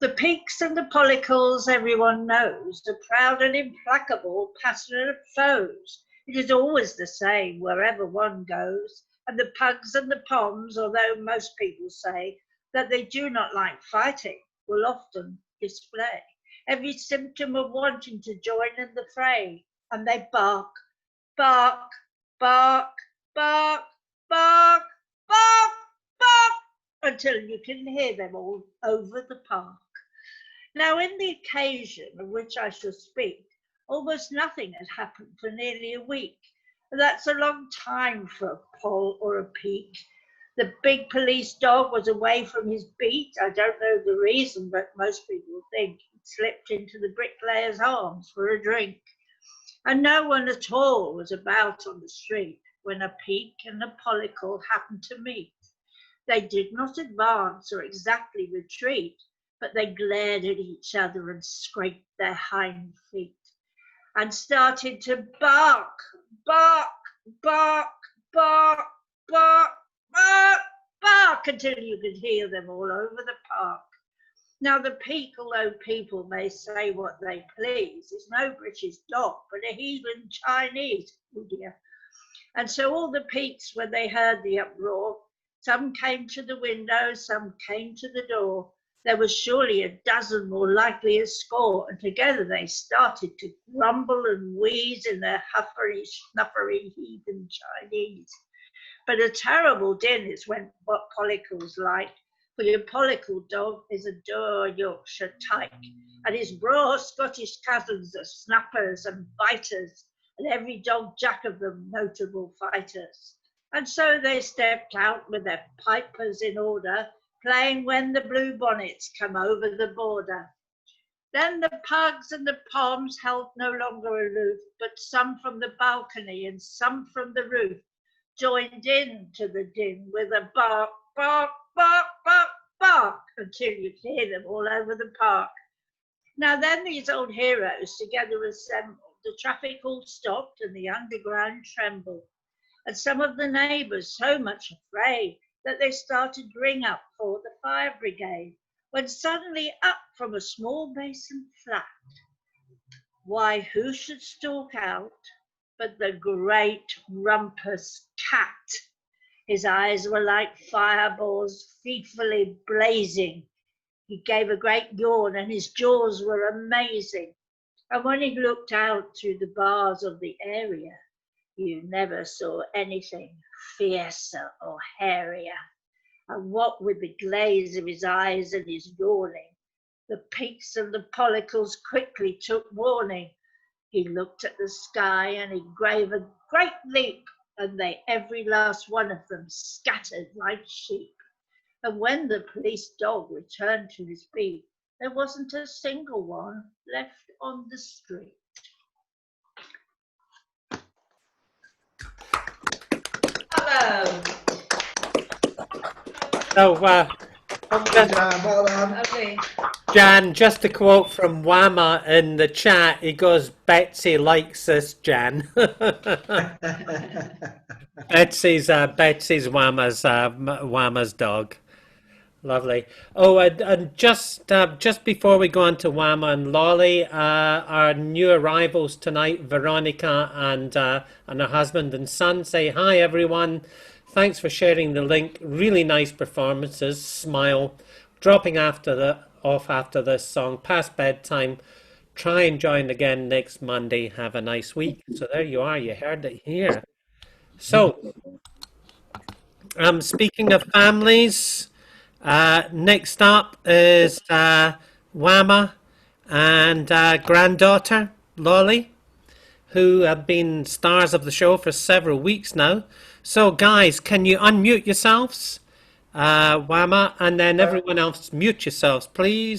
The Peaks and the Pollicles, everyone knows, are proud and implacable, passionate foes. It is always the same wherever one goes. And the Pugs and the Poms, although most people say that they do not like fighting, will often display every symptom of wanting to join in the fray. And they bark, bark, bark, bark, bark, bark, bark, until you can hear them all over the park. Now, in the occasion of which I shall speak, almost nothing had happened for nearly a week. That's a long time for a poll or a peak. The big police dog was away from his beat. I don't know the reason, but most people think he slipped into the bricklayer's arms for a drink. And no one at all was about on the street when a peak and a pollicle happened to meet. They did not advance or exactly retreat, but they glared at each other and scraped their hind feet and started to bark, bark, bark, bark, bark, bark, bark, until you could hear them all over the park. Now the peak, although people may say what they please, is no British dog, but a heathen Chinese, oh dear. And so all the peaks, when they heard the uproar, some came to the window, some came to the door. There was surely a dozen, more likely a score, and together they started to grumble and wheeze in their huffery, snuffery heathen Chinese. But a terrible din is when what Pollicles like, for your Pollicle dog is a dour Yorkshire tyke, and his braw Scottish cousins are snappers and biters, and every dog jack of them notable fighters. And so they stepped out with their pipers in order, playing When the Blue Bonnets Come Over the Border. Then the Pugs and the Poms held no longer aloof, but some from the balcony and some from the roof joined in to the din with a bark, bark, bark, bark, bark, until you could hear them all over the park. Now then these old heroes together assembled, the traffic all stopped and the underground trembled. And some of the neighbours so much afraid that they started to ring up for the fire brigade, when suddenly up from a small basin flat, why, who should stalk out but the great rumpus cat? His eyes were like fireballs fearfully blazing. He gave a great yawn and his jaws were amazing. And when he looked out through the bars of the area, you never saw anything fiercer or hairier. And what with the glaze of his eyes and his yawning, the Peaks and the Pollicles quickly took warning. He looked at the sky and he gave a great leap, and they, every last one of them, scattered like sheep. And when the police dog returned to his beat, there wasn't a single one left on the street. Hello. So, Well done. Okay. Jan, just a quote from Wama in the chat. He goes, "Betsy likes this, Jan." Betsy's Wama's dog. Lovely. Oh, and just before we go on to Wama and Lolly, our new arrivals tonight, Veronica and her husband and son, say hi, everyone. Thanks for sharing the link. Really nice performances. Smile. Dropping off after this song. Past bedtime. Try and join again next Monday. Have a nice week. So there you are. You heard it here. So, speaking of families, next up is Wama and granddaughter Lolly, who have been stars of the show for several weeks now. So guys, can you unmute yourselves? Wama, and then everyone else mute yourselves, please.